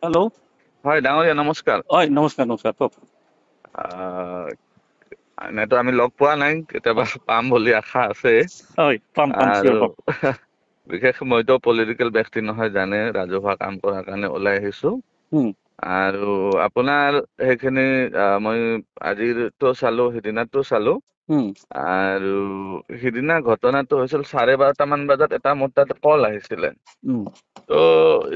Hello'. হয় ডাঙৰীয়া নমস্কাৰ। হয় নমস্কাৰ কওক। এনেতো আমি লগ পোৱা নাই, কেতিয়াবা পাম বুলি আশা আছে। হয় পাম আৰু চিয়ৰ পাম। বিশেষ মইতো পলিটিকেল ব্যক্তি নহয়, জানে ৰাজহুৱা কাম কৰাৰ কাৰণে ওলাই আহিছো। হুম আৰু আপোনাৰ সেইখিনি মই আজিৰটো চালো, সিদিনাটো চালো। হুম আৰু সিদিনা ঘটনাটো হৈছিল 12:30মান বজাত এটা মোৰ তাত কল আহিছিলে। হুম তো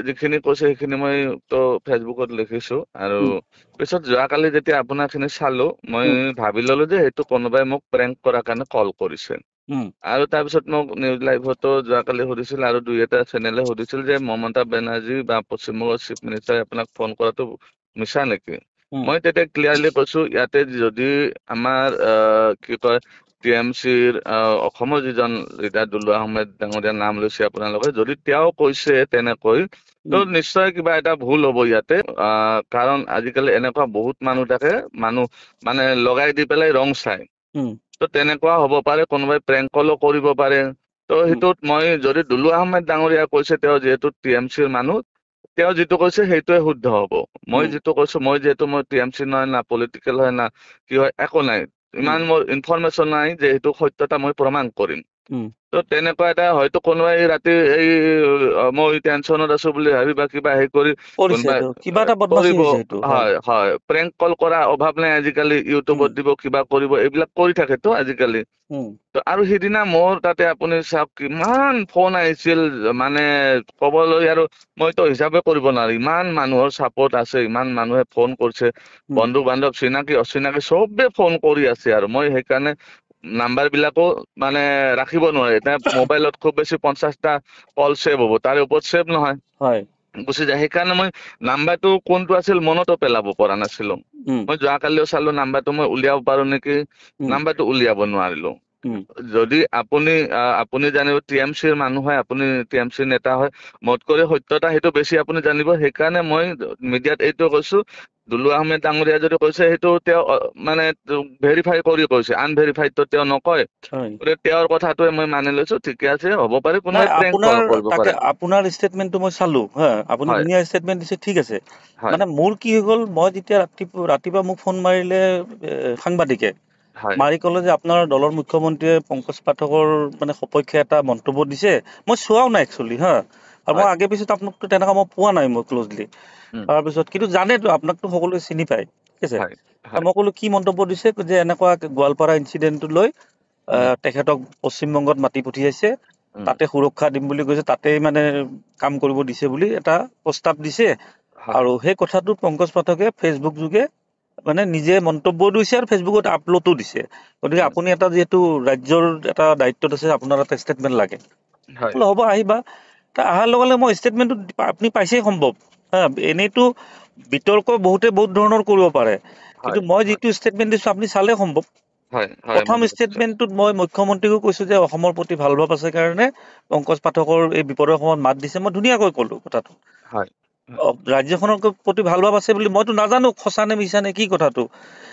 যিখিনি কৈছে সেইখিনি মই তো ফেচবুকত লিখিছো। আৰু হুম পিছত যোৱাকালি যেতিয়া আপোনাৰ খিনি চালো, মই হুম ভাবি ললো যে সেইটো কোনোবাই মোক প্ৰেংক কৰাৰ কাৰণে কল কৰিছে। হুম আৰু তাৰপিছত মোক নিউজ লাইভতো যোৱাকালি সুধিছিল, আৰু দুই এটা চেনেলে সুধিছিল যে মমতা বেনাৰ্জী বা পশ্চিমবংগৰ চিফ মিনিষ্টাৰে আপোনাক ফোন কৰাটো মিছা নেকি? হুম মই তেতিয়া ক্লিয়াৰলি কৈছো, ইয়াতে যদি আমাৰ কি কয় TMCৰ অসমৰ যিজন লিডাৰ দুলুৱা আহমেদ ডাঙৰীয়াৰ নাম লৈছে আপোনালোকে, যদি তেওঁ কৈছে তেনেকৈ, তো হুম নিশ্চয় কিবা এটা ভুল হ'ব ইয়াতে। কাৰণ আজিকালি এনেকুৱা বহুত মানুহ থাকে, মানুহ মানে লগাই দি পেলাই ৰং চাই। হুম তো তেনেকুৱা হ'ব পাৰে, কোনোবাই প্ৰেংক কলো কৰিব পাৰে। তো হুম সেইটোত মই যদি দুলুৱা আহমেদ ডাঙৰীয়া কৈছে, তেওঁ যিহেতু TMCৰ মানুহ, তেওঁ যিটো কৈছে সেইটোৱে শুদ্ধ হ'ব। মই হুম যিটো কৈছো, মই যিহেতু মই TMC নহয়, না পলিটিকেল হয়, না কি হয়, একো নাই। হুম ইমান মোৰ ইনফৰমেশ্যন নাই যে সেইটো সত্যতা মই প্ৰমাণ কৰিম। হুম তো তেনেকুৱা এটা হয়তো কোনোবাই ৰাতি এই মই টেনচনত আছো বুলি ভাবি বা কিবা হেৰি কৰি কৰিছে কোনোবাই এইটো কিবা এটা বদমাচি কৰিব। হৈছে এইটো হয়। হয় হয়, প্ৰেংক কল কৰা অভাৱ নাই আজিকালি, হুম ইউটিউবত দিব, কিবা কৰিব, এইবিলাক কৰি থাকেতো আজিকালি। হুম তো আৰু সিদিনা মোৰ তাতে আপুনি চাওক, কিমান ফোন আহিছিল, মানে ক'বলৈ আৰু মইতো হিচাপে কৰিব নোৱাৰো। ইমান মানুহৰ চাপৰ্ট আছে, ইমান মানুহে ফোন কৰিছে, হুম বন্ধু বান্ধৱ চিনাকি অচিনাকি চবে ফোন কৰি আছে। আৰু মই সেইকাৰণে নাম্বাৰ বিলাকো মানে ৰাখিব নোৱাৰে। এতিয়া মোবাইলত খুব বেছি 50টা কল ছেভ হ'ব, তাৰে ওপৰত ছেভ নহয়, হয়। গুচি যায়। সেইকাৰণে মই নাম্বাৰটো কোনটো আছিল মনতো পেলাব পৰা নাছিলো। হুম মই যোৱাকালিও চালো, নাম্বাৰটো মই উলিয়াব পাৰো নেকি, হুম নাম্বাৰটো উলিয়াব নোৱাৰিলো। হুম যদি আপুনি জানিব, TMCৰ মানুহ হয়, আপুনি TMCৰ নেতা হয়, মোতকৈ সত্যতা সেইটো বেছি আপুনি জানিব। সেইকাৰণে মই মিডিয়াত এইটো কৈছো, দুলুৱা আহমেদ ডাঙৰীয়া যদি কৈছে সেইটো তেওঁ মানে ভেৰিফাই কৰি কৈছে, আনভেৰিফাইডটো তেওঁ নকয়। হয়। গতিকে তেওঁৰ কথাটোৱে মই মানি লৈছো, ঠিকে আছে, হ'ব পাৰে, নাই কোনোবাই প্ৰেংক আপোনাৰ কৰিব তাকে পাৰে। আপোনাৰ ষ্টেটমেন্টটো মই চালো হা, আপুনি হয় ধুনীয়া ষ্টেটমেন্ট দিছে, ঠিক আছে। হয় মানে মোৰ কি হৈ গ'ল, মই যেতিয়া ৰাতিপুৱা মোক ফোন মাৰিলে সাংবাদিকে, হয় মাৰি ক'লে যে আপোনাৰ দলৰ মুখ্যমন্ত্ৰীয়ে পংকজ পাঠকৰ মানে সপক্ষে এটা মন্তব্য দিছে। মই চোৱাও নাই একচুৱেলি হা, আৰু মই হয় আগে পিছত আপোনাকতো তেনেকুৱা মই পোৱা নাই মই ক্লজলি। উম তাৰপিছত কিন্তু জানেতো, আপোনাকতো সকলোৱে চিনি পায়, ঠিক আছে। হয় হয় মই ক'লো কি মন্তব্য দিছে, যে এনেকুৱা গোৱালপাৰা ইনচিডেণ্টটো লৈ উম তেখেতক পশ্চিমবংগত মাতি পঠিয়াইছে, উম তাতে সুৰক্ষা দিম বুলি কৈছে, তাতেই মানে কাম কৰিব দিছে বুলি এটা প্ৰস্তাৱ দিছে। হয় আৰু সেই কথাটো পংকজ পাঠকে ফেচবুক যোগে মানে নিজে মন্তব্য দিছে আৰু ফেচবুকত আপলোডো দিছে। গতিকে উম আপুনি এটা যিহেতু ৰাজ্যৰ এটা দায়িত্বত আছে, আপোনাৰ এটা ষ্টেটমেন্ট লাগে। হয় বোলে হ'ব আহিবা। অহাৰ লগে লগে মই ষ্টেটমেন্টটো আপুনি পাইছেই সম্ভৱ হা, এনেইতো বিতৰ্ক বহুত ধৰণৰ কৰিব পাৰে, কিন্তু হয় মই হয় যিটো ষ্টেটমেন্ট দিছো আপুনি চালে সম্ভৱ। হয় হয় প্ৰথম মই নিশ্চয়। ষ্টেটমেন্টটোত মই মুখ্যমন্ত্ৰীকো কৈছো যে অসমৰ প্ৰতি ভাল ভাৱ আছে কাৰণে পংকজ পাঠকৰ এই বিপদৰ সময়ত মাত দিছে, মই ধুনীয়াকৈ কলো কথাটো। হয় হয় ৰাজ্যখনৰ প্ৰতি ভাল ভাৱ আছে বুলি মইতো নাজানো সঁচা নে মিছা নে কি কথাটো।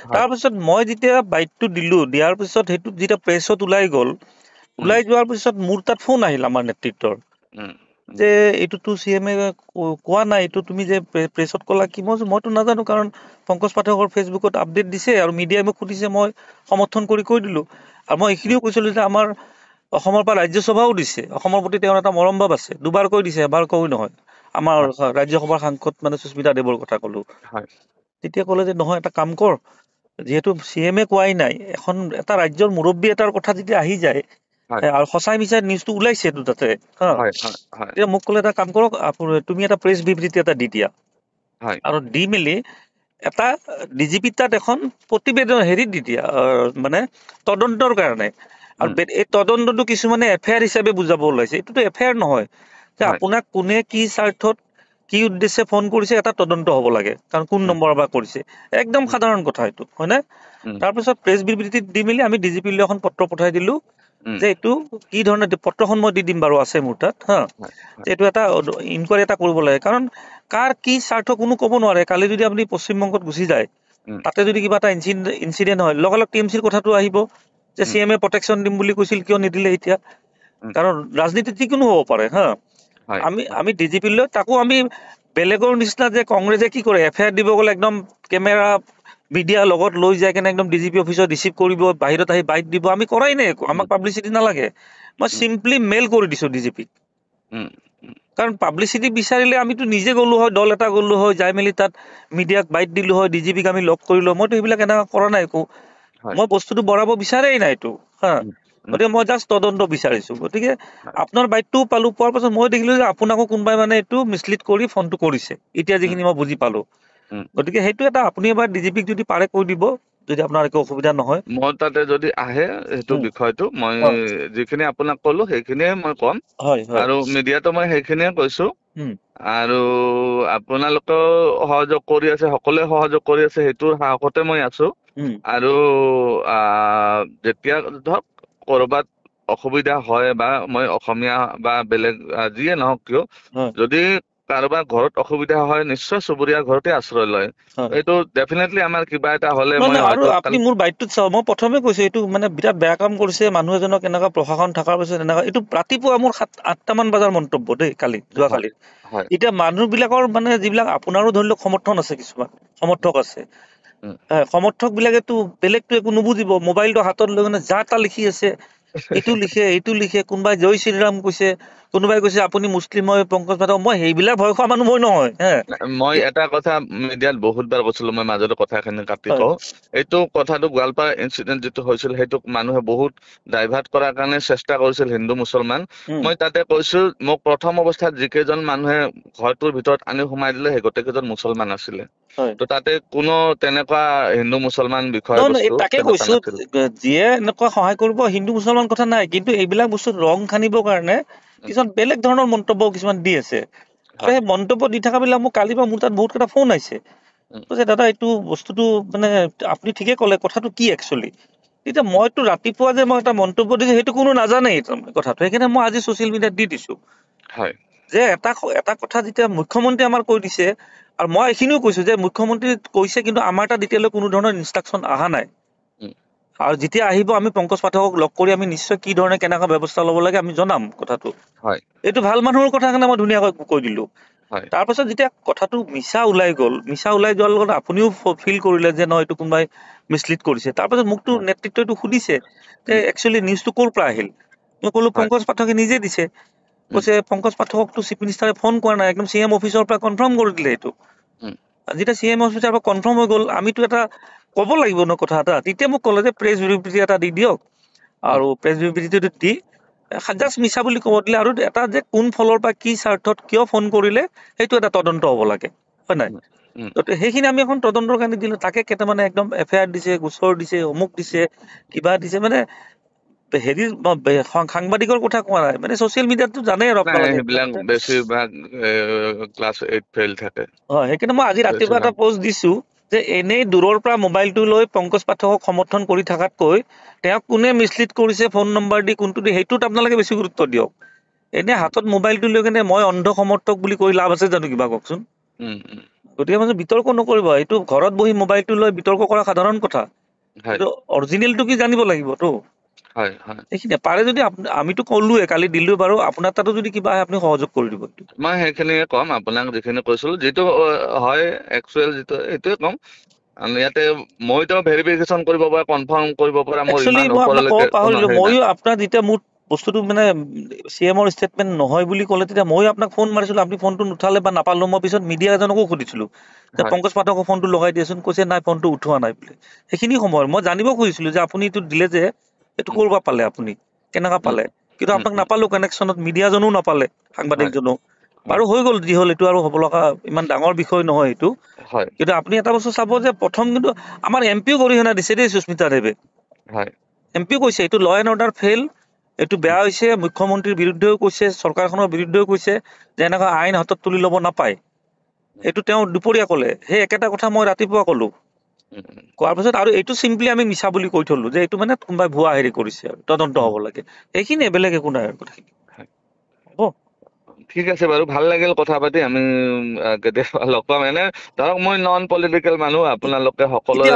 হয় তাৰপিছত মই যেতিয়া বাইটটো দিলো, দিয়াৰ পিছত সেইটো যেতিয়া প্ৰেছত ওলাই গ'ল, উম ওলাই যোৱাৰ পিছত মোৰ তাত ফোন আহিল আমাৰ নেতৃত্বৰ, উম উম যে এইটোতো CM কোৱা নাই, এইটো তুমি যে প্ৰেছত ক'লা কি? মইতো নাজানো, কাৰণ পংকজ পাঠকৰ ফেচবুকত আপডেট দিছে আৰু মিডিয়াই মোক সুধিছে, মই সমৰ্থন কৰি কৈ দিলো। আৰু মই উম এইখিনিও কৈছিলো যে আমাৰ অসমৰ পৰা ৰাজ্যসভাও দিছে, অসমৰ প্ৰতি তেওঁৰ এটা মৰম ভাৱ আছে, দুবাৰকৈ দিছে, এবাৰ কৈ নহয়। আমাৰ হয় ৰাজ্যসভাৰ সাংসদ মানে সুস্মিতা দেৱৰ কথা কলো। হয় তেতিয়া ক'লে যে নহয়, এটা কাম কৰ, যিহেতু CM কোৱাই নাই, এটা ৰাজ্যৰ মুৰব্বী এটাৰ কথা যেতিয়া আহি যায়, হয় আৰু সঁচাই মিছাই নিউজটো ওলাইছে তাতে হা, হয় হয় হয় তেতিয়া মোক ক'লে এটা কাম কৰক, তুমি এটা প্ৰেছ বিবৃতি এটা দি দিয়া, হয় আৰু দি মেলি এটা DGP তাত এখন প্ৰতিবেদন দি দিয়া, মানে তদন্তৰ কাৰণে। আৰু উম এই তদন্তটো কিছুমানে FIR হিচাপে বুজাব ওলাইছে, এইটোতো FIR নহয়। যে হয় আপোনাক কোনে কি স্বাৰ্থত কি উদ্দেশ্যে ফোন কৰিছে, এটা তদন্ত হ'ব লাগে, কাৰণ কোন উম নম্বৰৰ পৰা কৰিছে, একদম উম সাধাৰণ কথা এইটো, হয় নে? উম তাৰপিছত প্ৰেছ বিবৃতি দি মেলি আমি DGP লৈ এখন পত্ৰ পঠাই দিলো, উম যে এইটো কি ধৰণে, পত্ৰখন মই দি দিম বাৰু, আছে মোৰ তাত হা, হয় যে হয় এইটো এটা ইনকুৱাৰী এটা কৰিব লাগে, কাৰণ কাৰ কি স্বাৰ্থ কোনো ক'ব নোৱাৰে। কালি যদি আপুনি পশ্চিমবংগত গুচি যায়, উম তাতে যদি কিবা এটা ইনচিডেন্ট হয়, লগে লগে TMCৰ কথাটো আহিব, যে উম CM প্ৰটেকশ্যন দিম বুলি কৈছিল, কিয় নিদিলে এতিয়া? উম কাৰণ ৰাজনীতিত যিকোনো হ'ব পাৰে হা। হয় আমি হয় আমি DGP লৈ তাকো আমি বেলেগৰ নিচিনা যে কংগ্ৰেছে কি কৰে এফআইআৰ দিব গ'লে একদম কেমেৰা মিডিয়া লগত লৈ যায় কেনে একদম ডিজিপি অফিচত ৰিচিভ কৰিব বাহিৰত আহি বাইট দিব আমি কৰাই নাই একো আমাক পাব্লিচিটি নালাগে মই চিম্পলি মেইল কৰি দিছো ডিজিপিক কাৰণ পাব্লিচিটি বিচাৰিলে আমিতো নিজে গ'লো হয় দল এটা গ'লো হয় যাই মেলি তাত মিডিয়াক বাইট দিলো হয় ডিজিপিক আমি লগ কৰিলো মইতো সেইবিলাক এনেকুৱা কৰা নাই একো মই বস্তুটো বঢ়াব বিচাৰেই নাই এইটো হা গতিকে মই জাষ্ট তদন্ত বিচাৰিছো গতিকে আপোনাৰ বাইটটোও পালো পোৱাৰ পাছত মই দেখিলো যে আপোনাকো কোনোবাই মানে এইটো মিছলিড কৰি ফোনটো কৰিছে এতিয়া যিখিনি মই বুজি পালো গতিকে সেইটো এটা আপুনি এবাৰ ডিজিপিক যদি পাৰে কৈ দিব যদি আপোনাৰ একো অসুবিধা নহয় মই তাতে যদি আহে সেইটো বিষয়টো মই যিখিনি আপোনাক ক'লো সেইখিনিয়ে মই ক'ম আৰু মিডিয়াতো মই সেইখিনিয়ে কৈছো আৰু আপোনালোকেও সহযোগ কৰি আছে সকলোৱে সহযোগ কৰি আছে সেইটোৰ সাহসতে মই আছো আৰু যেতিয়া ধৰক কৰবাত অসুবিধা হয় বা মই অসমীয়া বা বেলেগ যিয়ে নহওক কিয় যদি কাৰোবাৰ ঘৰত অসুবিধা হয় নিশ্চয় চুবুৰীয়াৰ ঘৰতে আশ্ৰয় লয় এইটো ডেফিনেটলি আমাৰ কিবা এটা হলে মই আৰু আপুনি মোৰ বাইটটোত চাওক মই প্ৰথমে কৈছো এইটো মানে বিৰাট বেয়া কাম কৰিছে মানুহ এজনক এনেকুৱা প্ৰশাসন থকাৰ পিছত এনেকুৱা এইটো ৰাতিপুৱা মোৰ 7-8টা মান বজাৰ মন্তব্য দেই যোৱাকালি এতিয়া মানুহ বিলাকৰ মানে যিবিলাক আপোনাৰো ধৰি লওক সমৰ্থন আছে কিছুমান সমৰ্থক আছে সমৰ্থক বিলাকেতো বেলেগতো একো নুবুজিব মোবাইলটো হাতত লৈ কিনে যা তা লিখি আছে এইটো লিখে কোনোবাই জয় শ্ৰীৰাম কৈছে কোনোবাই কৈছে আপুনি মুছলিম হয় পংকজ পাঠক মই সেইবিলাক ভয় খোৱা মানুহ মই নহয় মই এটা কথা মিডিয়াত বহুতবাৰ কৈছিলো মই মাজতে কথাখিনি কাটি কওঁ এইটো কথাটো গোৱালপাৰা ইনচিডেন্ট যিটো হৈছিল সেইটোক মানুহে বহুত ডাইভাৰ্ট কৰাৰ কাৰণে চেষ্টা কৰিছিল হিন্দু মুছলমান মই তাতে কৈছো মোক প্ৰথম অৱস্থাত যিকেইজন মানুহে ঘৰটোৰ ভিতৰত আনি সোমাই দিলে সেই গোটেইকেইজন মুছলমান আছিলে তো তাতে কোনো তেনেকুৱা হিন্দু মুছলমান বিষয় বস্তু তাকে কৈছো যিয়ে এনেকুৱা সহায় কৰিব হিন্দু মুছলমান কথা নাই কিন্তু এইবিলাক বস্তু ৰং খানিবৰ কাৰণে কিছুমান বেলেগ ধৰণৰ মন্তব্য কিছুমান দি আছে সেই মন্তব্য দি থকা বিলাক মোক কালিৰ পৰা মোৰ তাত বহুত কেইটা ফোন আহিছে কৈছে দাদা এইটো বস্তুটো মানে আপুনি ঠিকে ক'লে কথাটো কি একচুৱেলি এতিয়া মইতো ৰাতিপুৱা যে মই এটা মন্তব্য দিছো সেইটো কোনো নাজানেই কথাটো সেইকাৰণে মই আজি ছচিয়েল মিডিয়াত দি দিছো যে এটা কথা যেতিয়া মুখ্যমন্ত্ৰী আমাৰ কৈ দিছে আৰু মই এইখিনিও কৈছো যে মুখ্যমন্ত্ৰী কৈছে কিন্তু আমাৰ তাত এতিয়ালৈ কোনো ধৰণৰ ইনষ্ট্ৰাকচন অহা নাই আৰু যেতিয়া আহিব আমি পংকজ পাঠকক লগ কৰি আমি নিশ্চয় কি ধৰণে কেনেকুৱা ব্যৱস্থা ল'ব লাগে আমি জনাম কথাটো এইটো ভাল মানুহৰ কথা কাৰণে মই ধুনীয়াকৈ কৈ দিলো তাৰপাছত যেতিয়া কথাটো মিছা ওলাই যোৱাৰ লগত আপুনিও ফিল কৰিলে যে নহয় এইটো কোনোবাই মিছলিড কৰিছে তাৰপাছত মোকতো নেতৃত্বটো সুধিছে যে একচুৱেলি নিউজটো ক'ৰ পৰা আহিল মই ক'লো পংকজ পাঠকে নিজে দিছে কৈছে পংকজ পাঠককতো চিফ মিনিষ্টাৰে ফোন কৰা নাই একদম CM অফিচৰ পৰা কনফাৰ্ম কৰি দিলে এইটো যেতিয়া CM অফিচৰ পৰা কনফাৰ্ম হৈ গ'ল আমিতো এটা ক'ব লাগিব ন কথা এটা তেতিয়া মোক ক'লে যে প্ৰেছ বিবৃতি এটা দি দিয়ক আৰু প্ৰেছ বিবৃতিটো দি জাষ্ট মিছা বুলি ক'ব দিলে আৰু এটা যে কোন ফলৰ পৰা কি স্বাৰ্থত কিয় ফোন কৰিলে সেইটো এটা তদন্ত হ'ব লাগে হয় নাই সেইখিনি আমি এখন তদন্তৰ কাৰণে দিলো তাকে কেইটামানে একদম FIR দিছে গোচৰ দিছে অমুক দিছে কিবা দিছে মানে হেৰি সাংবাদিকৰ কথা কোৱা নাই মানে ছচিয়েল মিডিয়াতো জানেই আৰু সেইবিলাক বেছিভাগ ক্লাছ 8 ফেইল থাকে সেইকাৰণে মই আজি ৰাতিপুৱা এটা পোষ্ট দিছো যে এনেই দূৰৰ পৰা মোবাইলটো লৈ পংকজ পাঠকক সমৰ্থন কৰি থকাতকৈ তেওঁক কোনে মিছলিড কৰিছে ফোন নম্বৰ দি কোনটো দি সেইটোত আপোনালোকে বেছি গুৰুত্ব দিয়ক এনে হাতত মোবাইলটো লৈ কেনে মই অন্ধ সমৰ্থক বুলি কৈ লাভ আছে জানো কিবা কওকচোন গতিকে মানে বিতৰ্ক নকৰিব এইটো ঘৰত বহি মোবাইলটো লৈ বিতৰ্ক কৰা সাধাৰণ কথা কিন্তু অৰিজিনেলটো কি জানিব লাগিবতো এইখিনি পাৰে যদি আমিতো ক'লোৱে কালি দিলো বাৰু আপোনাৰ তাতো যদি কিবা আহে আপুনি সহযোগ কৰি দিব মই সেইখিনিয়ে ক'ম আপোনাক যিখিনি কৈছিলো যিটো হয় একচুৱেল যিটো এইটোৱে ক'ম ইয়াতে মইতো ভেৰিফিকেশ্যন কৰিব পৰা কনফাৰ্ম কৰিব পৰা মোৰ ইমান ওপৰলৈকে মইও আপোনাৰ যেতিয়া মোৰ বস্তুটো মানে CMৰ ষ্টেটমেণ্ট নহয় বুলি ক'লে তেতিয়া মই আপোনাক ফোন মাৰিছিলো আপুনি ফোনটো নুঠালে বা নাপালো মই পিছত মিডিয়া এজনকো সুধিছিলো যে পংকজ পাঠকৰ ফোনটো লগাই দিয়াচোন কৈছে নাই ফোনটো উঠোৱা নাই বুলি সেইখিনি সময় মই জানিব খুজিছিলো যে আপুনি এইটো দিলে যে এইটো ক'ৰ পৰা পালে আপুনি কেনেকুৱা পালে কিন্তু আপোনাক নাপালো কানেকশ্যনত মিডিয়াজনো নাপালে সাংবাদিকজনো বাৰু হৈ গ'ল যি হ'ল এইটো আৰু হ'ব লগা ইমান ডাঙৰ বিষয় নহয় এইটো কিন্তু আপুনি এটা বস্তু চাব যে প্ৰথম কিন্তু আমাৰ MPও গৰিহণা দিছে দেই সুস্মিতা দেৱে MPও কৈছে এইটো ল এণ্ড অৰ্ডাৰ ফেইল এইটো বেয়া হৈছে মুখ্যমন্ত্ৰীৰ বিৰুদ্ধেও কৈছে চৰকাৰখনৰ বিৰুদ্ধেও কৈছে যে এনেকুৱা আইন হাতত তুলি ল'ব নাপায় এইটো তেওঁ দুপৰীয়া ক'লে সেই একেটা কথা মই ৰাতিপুৱা ক'লো কোৱাৰ পিছত আৰু এইটো চিম্পলি আমি মিছা বুলি কৈ থলো যে এইটো মানে কোনোবাই ভুৱা হেৰি কৰিছে আৰু তদন্ত হ'ব লাগে সেইখিনিয়ে বেলেগ একো নাই কথাখিনি হ'ব ঠিক আছে বাৰু ভাল লাগিল কথা পাতি আমি কেতিয়াবা লগ পাম এনে ধৰক মই নন পলিটিকেল মানুহ আপোনালোকে সকলোৱে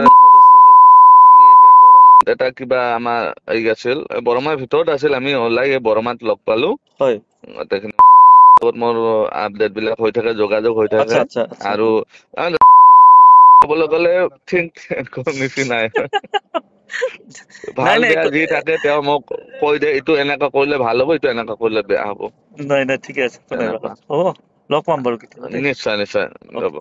আমি এতিয়া বৰমাত এটা কিবা আমাৰ আছিল বৰমাৰ ভিতৰত আছিল আমি ওলাই বৰমাত লগ পালো লগত মোৰ আপডেট বিলাক হৈ থাকে, যোগাযোগ হৈ আচ্ছা থাকে। আচ্ছা আচ্ছা আৰু ক'বলৈ গ'লে থিংক নিচিনাই নাই ভাল নাই বেয়া যি থাকে তেওঁ মোক কৈ দিয়ে, এইটো এনেকুৱা কৰিলে ভাল হ'ব, এইটো এনেকুৱা কৰিলে বেয়া হ'ব, নাই নাই ঠিকে আছে, একো নাই ৰ'বা, তেনেকুৱা। হ'ব লগ পাম বাৰু কেতিয়াবা দেই। নিশ্চয় নিশ্চয় অ'কে। ৰ'ব।